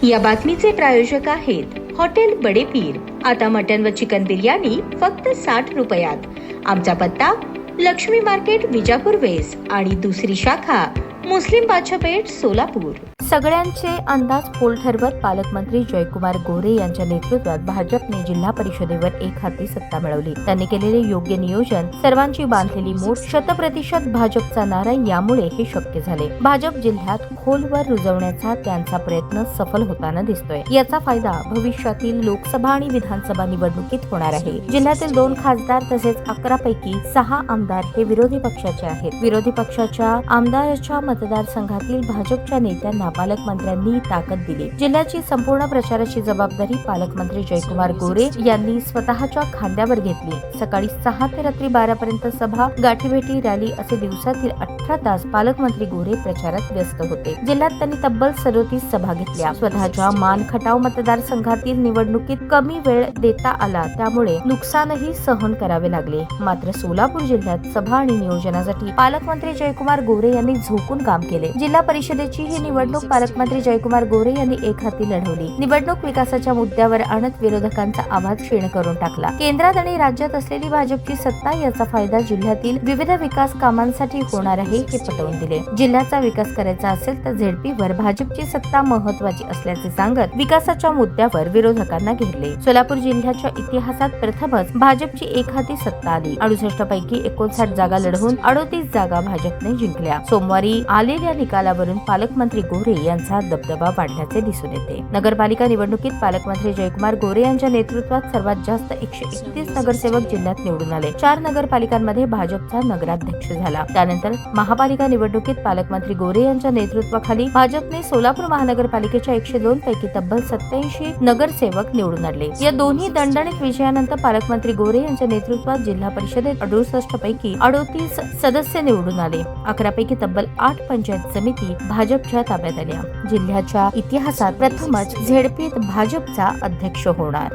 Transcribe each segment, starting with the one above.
या बातमीचे प्रायोजक आहेत हॉटेल बडे पीर। आता मटन व चिकन बिर्याणी फक्त 60 रुपयात। आमचा पत्ता लक्ष्मी मार्केट विजापूर वेस्ट आणि दुसरी शाखा मुस्लिम बादशाहपेठ सोलापूर। सगळ्यांचे अंदाज पोल ठरवत पालकमंत्री जयकुमार गोरे यांच्या नेतृत्वात भाजपने जिल्हा परिषदेवर एक हाती सत्ता मिळवली। त्यांनी केलेले योग्य नियोजन, सर्वांची बांधलेली मूठ, 100% भाजपचा नारा यामुळे हे शक्य झाले। भाजप जिल्ह्यात खोलवर रुजवण्याचा त्यांचा प्रयत्न सफल होताना दिसतोय। याचा फायदा भविष्यातील लोकसभा आणि विधानसभा निवडणुकीत होणार आहे। जिल्ह्यातील 2 खासदार तसेच 11 पैकी 6 आमदार हे विरोधी पक्षाचे आहेत। विरोधी पक्षाच्या आमदाराच्या मतदारसंघातील भाजपच्या नेत्यांना पालकमंत्र्यांनी ताकद दिली। जिल्ह्याची संपूर्ण प्रचाराची जबाबदारी पालकमंत्री जयकुमार गोरे यांनी स्वतःच्या खांद्यावर घेतली। सकाळी 6 ते रात्री 12 पर्यंत सभा, गाठीभेटी, रॅली असे दिवसातील 18 तास पालकमंत्री गोरे प्रचारात व्यस्त होते। जिल्ह्यात त्यांनी तब्बल 37 सभा घेतल्या। स्वतःच्या मान खटाव मतदारसंघातील निवडणुकीत कमी वेळ देता आला, त्यामुळे नुकसानही सहन करावे लागले। मात्र सोलापूर जिल्ह्यात सभा आणि नियोजनासाठी पालकमंत्री जयकुमार गोरे यांनी झोकून काम केले। जिल्हा परिषदेची ही निवडणूक पालकमंत्री जयकुमार गोरे यांनी एक हाती लढवली। निवडणूक विकासाच्या मुद्द्यावर आणत विरोधकांचा आवाज क्षीण करून टाकला। केंद्रात आणि राज्यात असलेली भाजपची सत्ता, याचा फायदा जिल्ह्यातील विविध विकास कामांसाठी होणार आहे हे पटवून दिले। जिल्ह्याचा विकास करायचा असेल तर झेडपीवर भाजपची सत्ता महत्त्वाची असल्याचे सांगत विकासाच्या मुद्द्यावर विरोधकांना घेरले। सोलापूर जिल्ह्याच्या इतिहासात प्रथमच भाजपची एक हाती सत्ता आली। 68 पैकी 59 जागा लढवून 38 जागा भाजपने जिंकल्या। सोमवारी आलेल्या निकालावरून पालकमंत्री गोरे यांचा दबदबा वाढल्याचे दिसून येते। नगरपालिका निवडणुकीत पालकमंत्री जयकुमार गोरे यांच्या नेतृत्वात सर्वात जास्त 131 नगरसेवक जिल्ह्यात निवडून आले। 4 नगरपालिकांमध्ये भाजपचा नगराध्यक्ष झाला। त्यानंतर महापालिका निवडणुकीत पालकमंत्री गोरे यांच्या नेतृत्वाखाली भाजपने सोलापूर महानगरपालिकेच्या 102 पैकी तब्बल 87 नगरसेवक निवडून आणले। या दोन्ही दणदणीत विजयानंतर पालकमंत्री गोरे यांच्या नेतृत्वात जिल्हा परिषदेत 68 पैकी 38 सदस्य निवडून आले। 11 पैकी तब्बल 8 पंचायत समिती भाजपच्या ताब्यात आल्या। जिल्ह्याच्या इतिहासात प्रथमच झेडपीत भाजपचा अध्यक्ष होणार।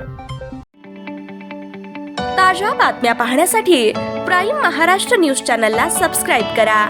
ताज्या बातम्या पाहण्यासाठी प्राईम महाराष्ट्र न्यूज चॅनलला सबस्क्राईब करा।